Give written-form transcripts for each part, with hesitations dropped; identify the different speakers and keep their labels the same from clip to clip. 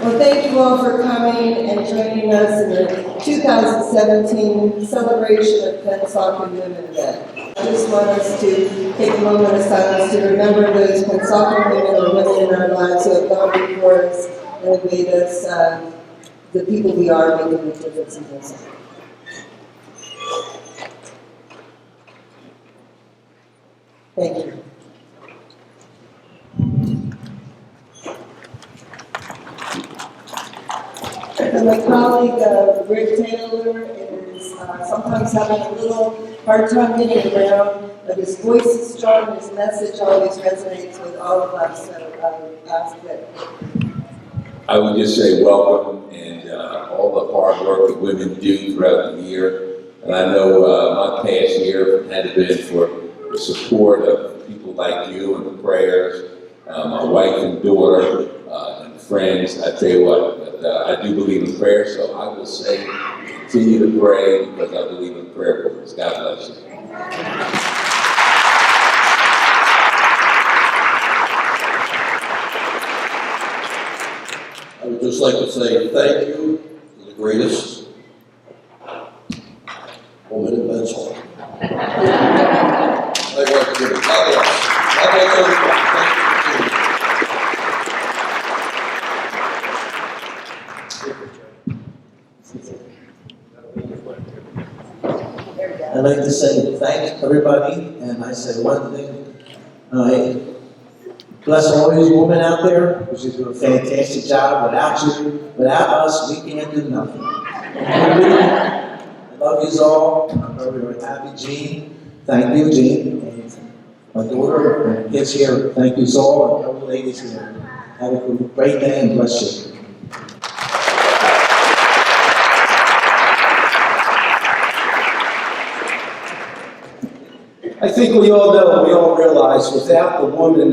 Speaker 1: Well, thank you all for coming and joining us in the 2017 celebration of Pennsauken Women Day. I just want us to take a moment of silence to remember those Pennsauken women or women in our lives who have gone before us and have made us the people we are, making a difference in Pennsauken. Thank you. And my colleague, Rick Taylor, is sometimes having a little hard time getting around, but his voice is strong, his message always resonates with all of us, so I ask that.
Speaker 2: I would just say welcome and all the hard work that women do throughout the year. And I know my past year had it been for the support of people like you and the prayers, my wife and daughter, and friends. I tell you what, I do believe in prayer, so I will say continue to pray because I believe in prayer words. God bless you.
Speaker 3: I would just like to say thank you to the greatest woman in Pennsauken. I'd like to give a God bless. God bless everybody. Thank you.
Speaker 4: I'd like to say thanks everybody, and I say one thing. I bless all these women out there, because you do a fantastic job. Without you, without us, we can't do nothing. I love you all. I'm very happy, Jean. Thank you, Jean. And my daughter and kids here, thank you all, and all the ladies here. Have a great day and bless you.
Speaker 5: I think we all know, we all realize, without the women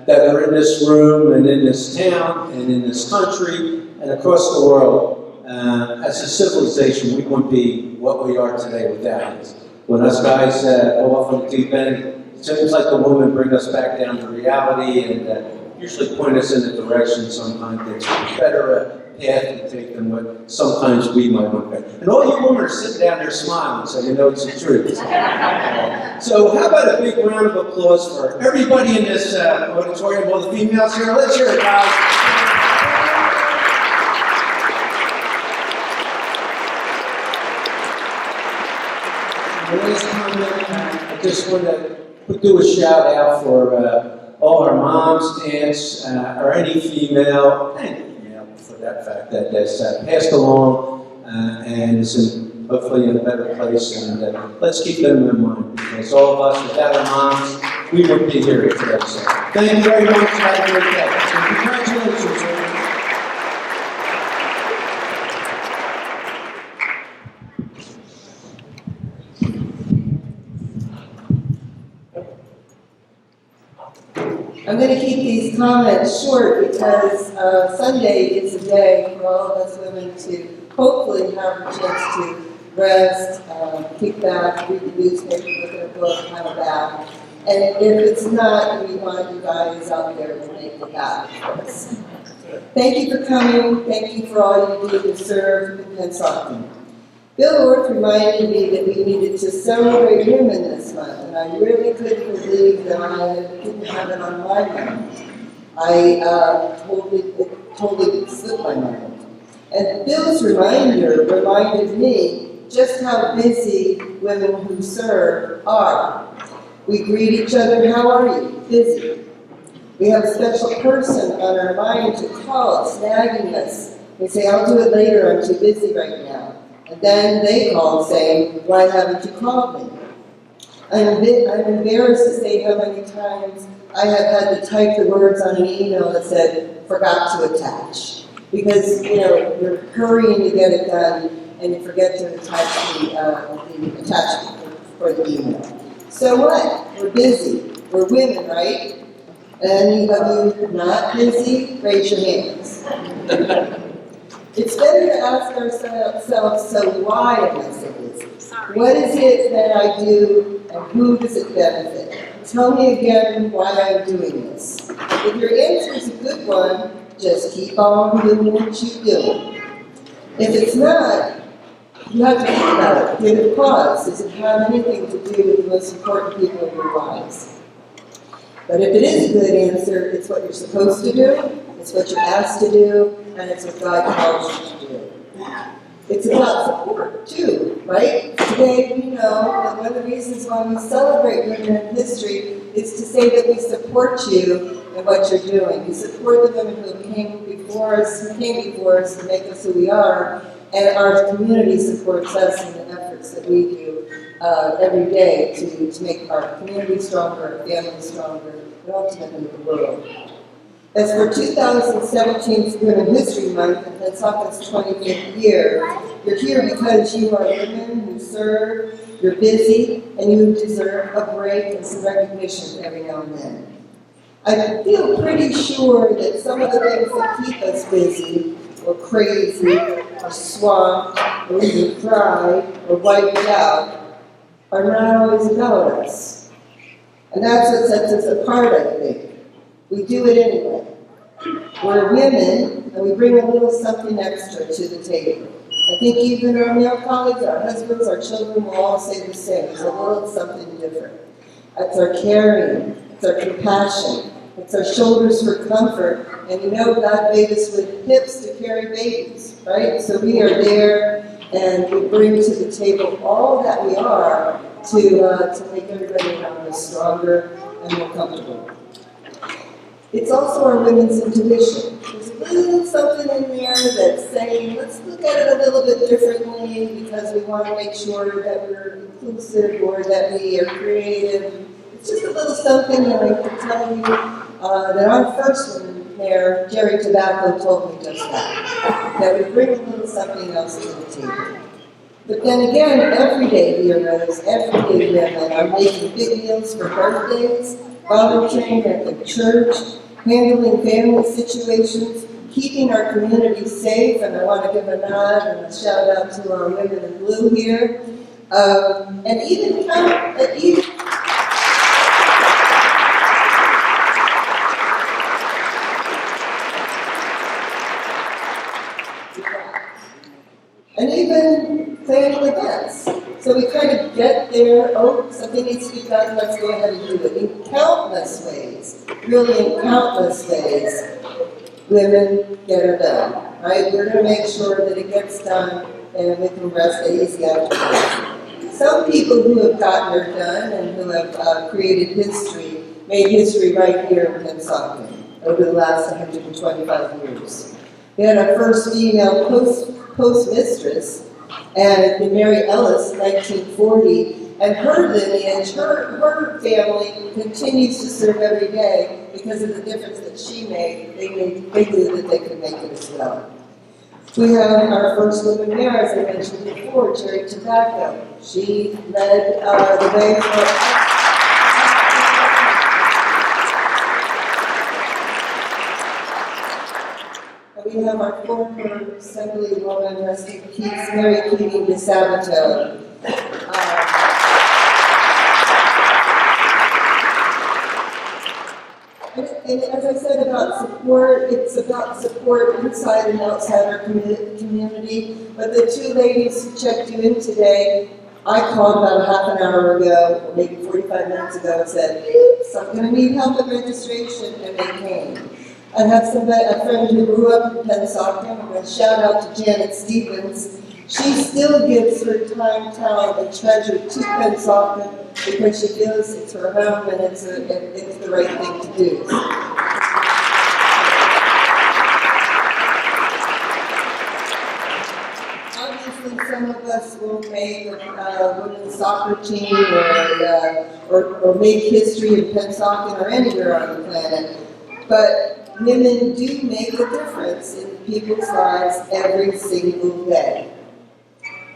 Speaker 5: that are in this room and in this town and in this country and across the world, as a civilization, we wouldn't be what we are today without it. When us guys go off on the deep end, it seems like the women bring us back down to reality and usually point us in a direction sometimes that's a better path to take than what sometimes we might look at. And all you women are sitting down there smiling, so you know it's the truth. So how about a big round of applause for everybody in this auditorium, all the females here. Let's hear it, guys. Last comment, I just want to do a shout out for all our moms, aunts, or any female, and for that fact, that has passed along and is hopefully in a better place. And let's keep them in mind, because all of us, without our moms, we wouldn't be here today. So thank you very much. Have a great day. So congratulations.
Speaker 1: I'm going to keep these comments short because Sunday is a day for all of us women to hopefully have a chance to rest, kick back, read the newspaper, look at a book, have a bath. And if it's not, we want you guys out there to make it happen for us. Thank you for coming. Thank you for all you do to serve Pennsauken. Bill Orth reminded me that we needed to celebrate women this month, and I really couldn't believe that I didn't have it on my mind. It totally slipped my mind. And Bill's reminder reminded me just how busy women who serve are. We greet each other, how are you? Busy. We have a special person on our mind to call, snagging us. We say, I'll do it later, I'm too busy right now. And then they call saying, why haven't you called me? I'm embarrassed to say how many times I have had to type the words on an email that said, forgot to attach. Because, you're hurrying to get it done and you forget to attach the attachment for the email. So what? We're busy. We're women, right? Any of you not busy? Raise your hands. It's better to ask ourselves, so why am I so busy? What is it that I do and who does it benefit? Tell me again why I'm doing this. If your answer is a good one, just keep on doing what you're doing. If it's not, you have to think about it. Give it a pause. Does it have anything to do with the most important people in your lives? But if it is a good answer, it's what you're supposed to do, it's what you're asked to do, and it's what God calls you to do. It's about support too, right? Today we know that one of the reasons why we celebrate women in history is to say that we support you in what you're doing. We support the women who came before us to make us who we are, and our community supports us in the efforts that we do every day to make our community stronger, our family stronger, and ultimately the world. As for 2017's Women History Month, and Pensacum's 25th year, you're here because you are women who serve, you're busy, and you deserve a break and some recognition every now and then. I feel pretty sure that some of the things that keep us busy, or crazy, or swamped, or even cry, or wiped out, are not always about us. And that's what sets us apart, I think. We do it anyway. We're women, and we bring a little something extra to the table. I think even our male colleagues, our husbands, our children will all say the same. There's a little something different. It's our caring, it's our compassion, it's our shoulders for comfort. And you know God made us with hips to carry babies, right? So we are there, and we bring to the table all that we are to make everybody around us stronger and more comfortable. It's also our women's intuition. There's a little something in there that's saying, let's look at it a little bit differently because we want to make sure that we're inclusive or that we are creative. It's just a little something that I can tell you that our first woman mayor, Jerry Tobacco, told me just that we bring a little something else to the table. But then again, everyday heroes, everyday women are making big deals for birthdays, volunteering at the church, handling family situations, keeping our community safe, and I want to give a nod and a shout out to our women in blue here, and even planning events. So we kind of get there, oh, something needs to be done, let's go ahead and do it. In countless ways, really in countless ways, women get it done, right? We're going to make sure that it gets done and we can rest easy afterwards. Some people who have gotten it done and who have created history, made history right here in Pensacum over the last 125 years. We had our first female postmistress, and Mary Ellis, 1940, and her lineage, her family continues to serve every day because of the difference that she made. They knew that they could make it as well. We have our first woman mayor, as I mentioned before, Jerry Tobacco. She led the way for we have our former Assemblywoman, rest in peace, Mary Keating DeSabato. And as I said about support, it's about support inside and outside our community. But the two ladies who checked you in today, I called about half an hour ago, or maybe 45 minutes ago, and said, oops, I'm going to need help with registration, and they came. I have a friend who grew up in Pensacum. I'm going to shout out to Janet Stevens. She still gives her time, talent, and treasure to Pensacum because she feels it's her home and it's the right thing to do. Obviously, some of us won't make a women's soccer team or make history in Pensacum or anywhere on the planet, but women do make a difference in people's lives every single day.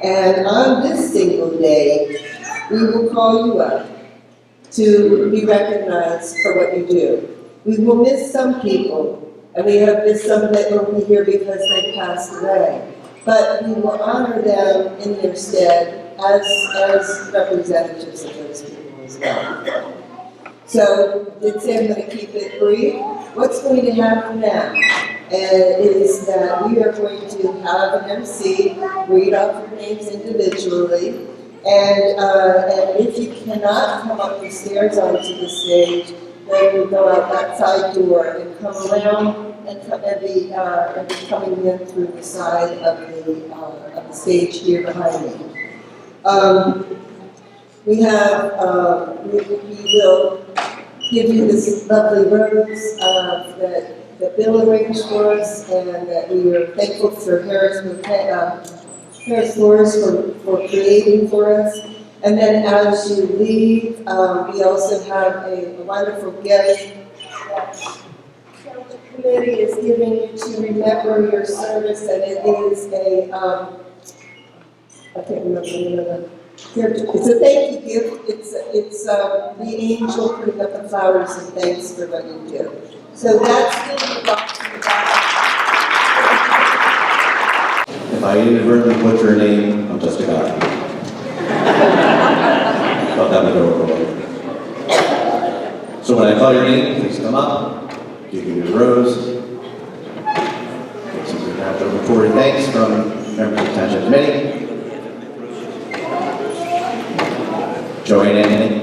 Speaker 1: And on this single day, we will call you up to be recognized for what you do. We will miss some people, and we have missed some that won't be here because they passed away. But we will honor them in their stead as representatives of those people as well. So, I'm going to keep it brief. What's going to happen now? is that we are going to have an MC read off your names individually. And if you cannot come up the stairs onto the stage, then you go out that side door and come around and be coming in through the side of the stage here behind me. We will give you this lovely rose that Bill arranged for us, and that we are thankful for Harris Flores for creating for us. And then as you leave, we also have a wonderful gift that the committee is giving you to remember your service, and it is I can't remember the name of it. It's a thank you gift. It's the angel putting up the flowers and thanks for what you do. So that's the box in the back.
Speaker 6: If I inadvertently butcher your name, I'm just a guy. Thought that would go over well. So when I call your name, please come up, give you your rose. Get some recorded thanks from members of the Township Committee. Joanne Anthony.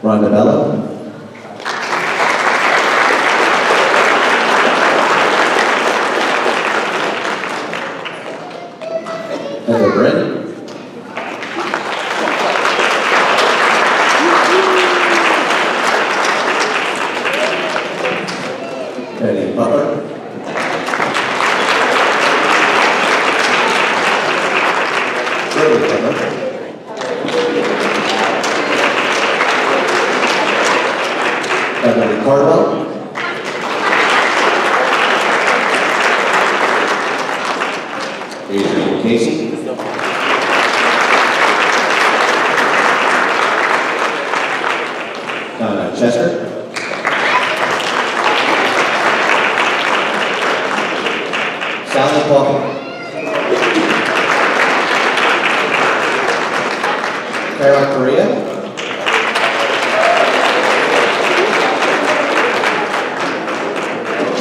Speaker 6: Rhonda Bella. Heather Brin. Betty Butler. Shirley Butler. Beverly Cardwell. Adrian Casey. Donna Chester. Sally Paul. Carol Correa.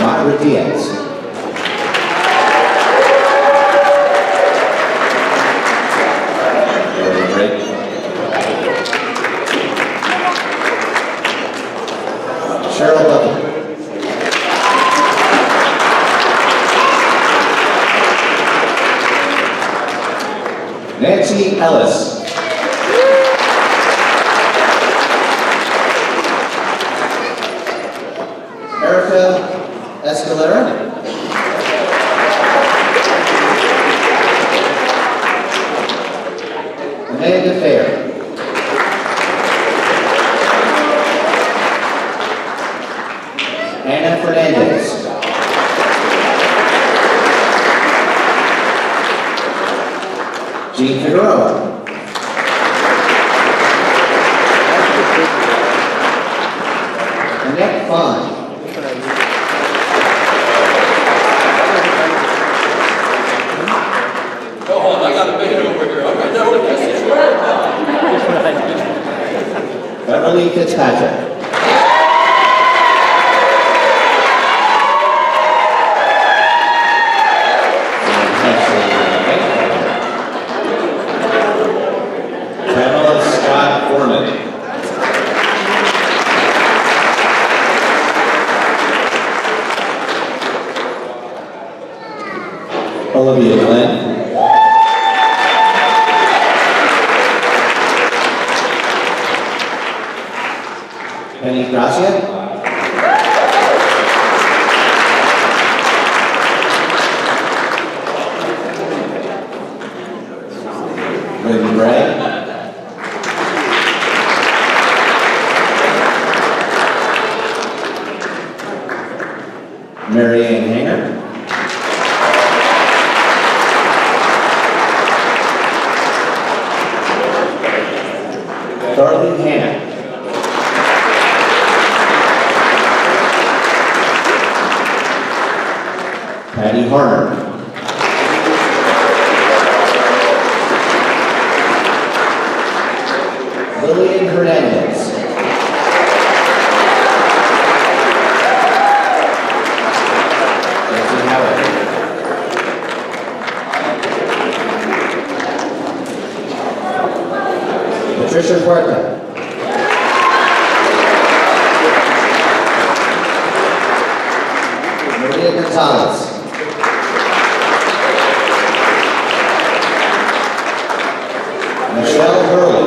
Speaker 6: Myra Diaz. Lori Drake. Cheryl Butler. Nancy Ellis. Erica Escalera. Amanda Fair. Anna Fernandez. Jean Figueroa. Annette Fine.
Speaker 3: Go on, I got a minute over here. Okay, no,
Speaker 6: Beverly Fitzpatrick. Pamela Scott Foreman. Olivia Glenn. Penny Gracia. Lynn Bray. Mary Ann Hanger. Darlene Hanna. Patty Harner.
Speaker 4: Lillian Hernandez. Jesse Howard. Patricia Huerta. Maria Gonzalez. Michelle Hurley.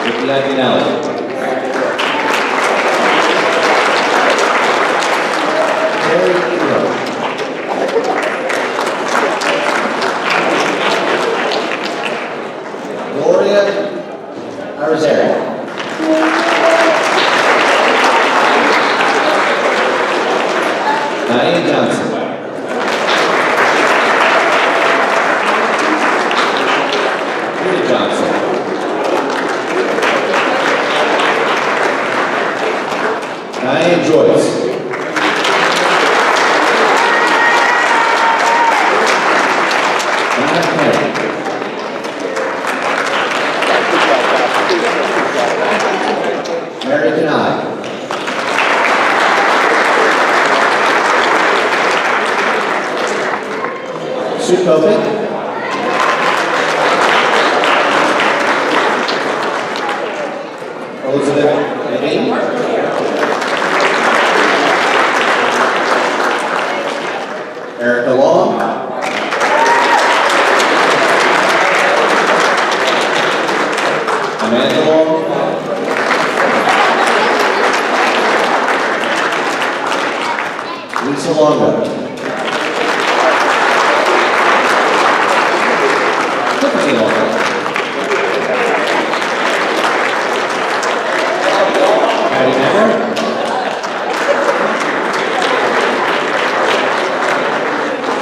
Speaker 4: Vicky Aguinaldo. Terry Ingram. Gloria Arizera. Diane Johnson. Peter Johnson. Diane Joyce. Donna Kennedy. Mary Kanai. Sue Kovic. Elizabeth Levine. Erica Long. Amanda Long. Lisa Longo. Tiffany Longo. Patty Member.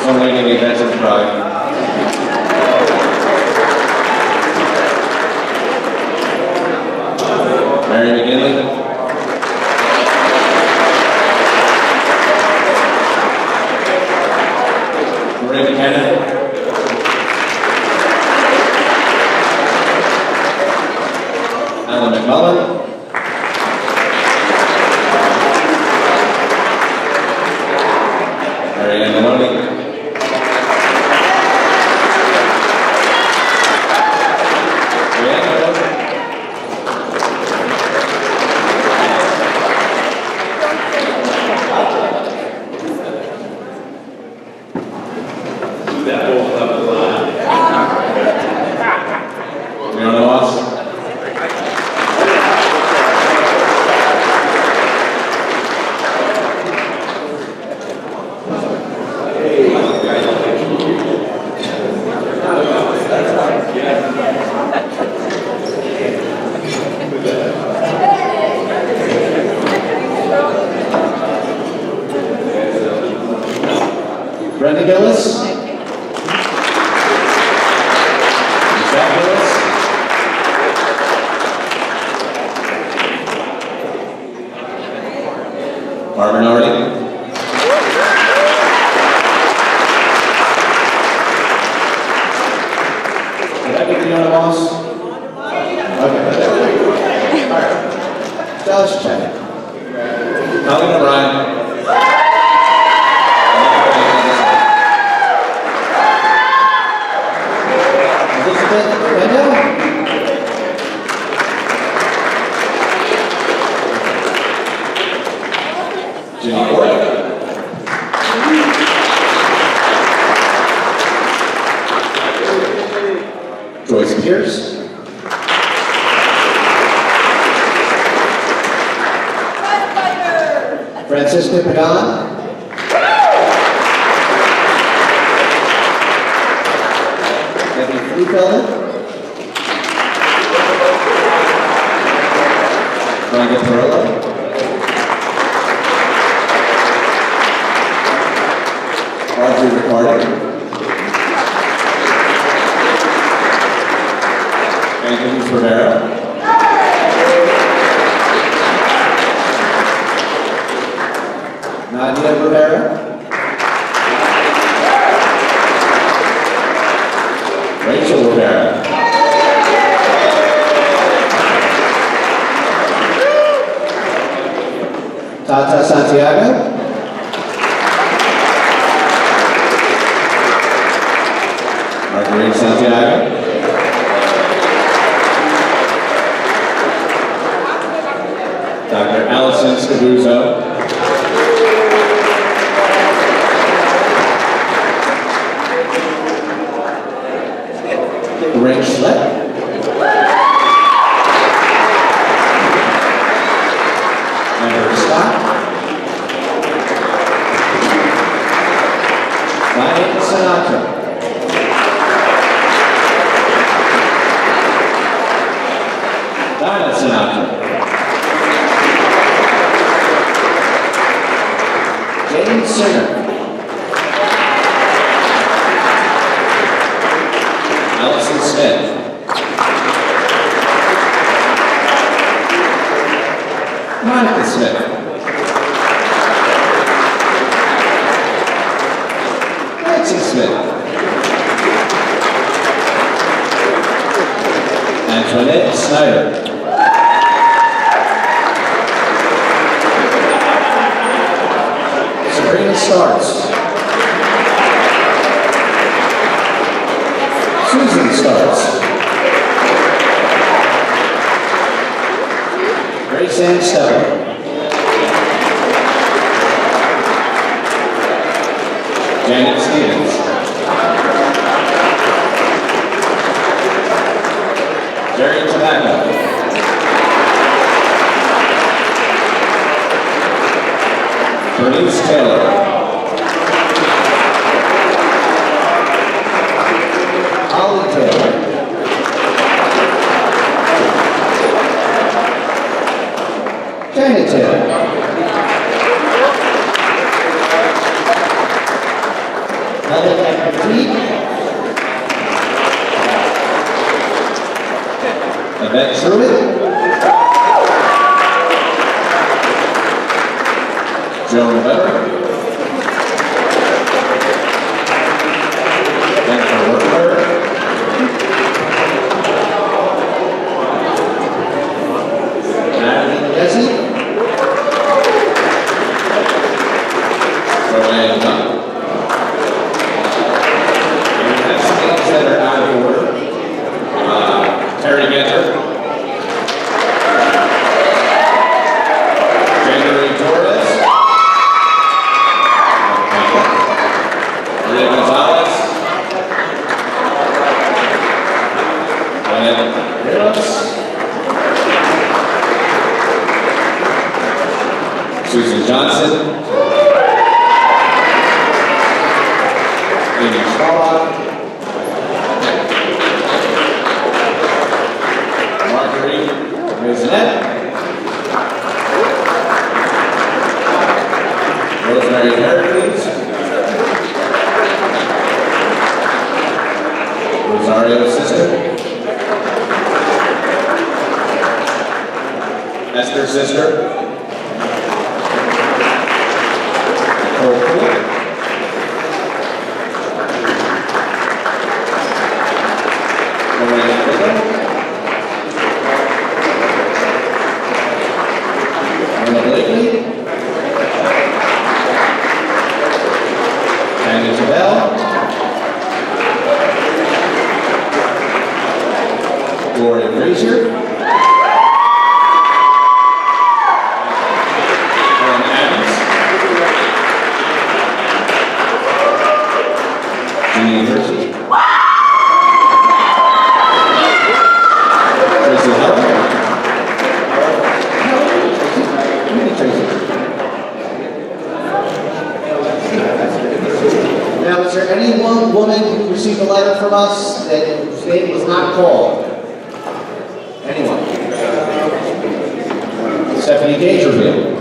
Speaker 4: Some lady named Benson Pride. Mary McGinley. Marie McKenna. Alan McMullen. Marianne Maloney. Brianna Maloney. Leona Moss. Brenda Gillis. Zach Gillis. Barbara Nardi. Did I get the other ones? Okay. All right. Josh check. Colleen O'Brien. Elizabeth Brenda. Jenny Ford. Joyce Pierce. Francisca Pagan. Debbie Fleefelder. Rhonda Perillo. Audrey Ricardo. Anthony Rivera. Nadia Rivera. Tata Santiago.
Speaker 6: Marguerite Santiago. Dr. Allison Scabuzzo.
Speaker 4: Rick Schlepp. Amber Scott. Ryan Sinatra. Donna Sinatra. James Singer. Allison Smith. Monica Smith. Nancy Smith. Antoinette Snyder. Sabrina Starks. Susan Starks. Grace Ann Stepper. Janet Stevens. Jerry Tobacco. Bernice Taylor. Holly Taylor. Janet Taylor. Helen Petit. Yvette Truitt. Joan Weber. Jennifer Wertberg. Natalie Desi. Joanne Dunn. And we have some names that are out of order. Terry Genter. January Torres. Maria Gonzalez. Juanette Rios. Susan Johnson. Amy Schwab. Marguerite Maisonette. Rosemary Heracles. Rosario Sister. Esther Sister. Nicole Cook. Lorraine Fickle. Anna Blakely. Tanya Tabell. Gloria Frazier. Ellen Adams. Jeannie Hershey. Tracy Heller. Now, is there any one woman who received a letter from us that whose name was not called? Anyone? Stephanie Dangerfield.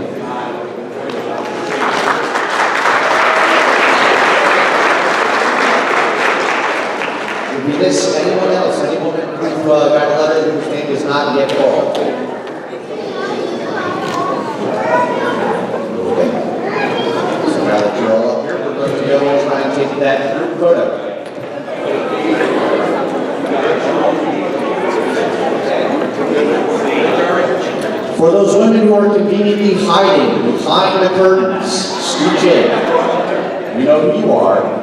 Speaker 4: Did we miss anyone else? Any woman who got a letter whose name was not yet called? Okay. So now that you're all up here, we're going to go and try and take that group photo.
Speaker 6: For those women who are conveniently hiding behind the curtains, scooch in. We know who you are.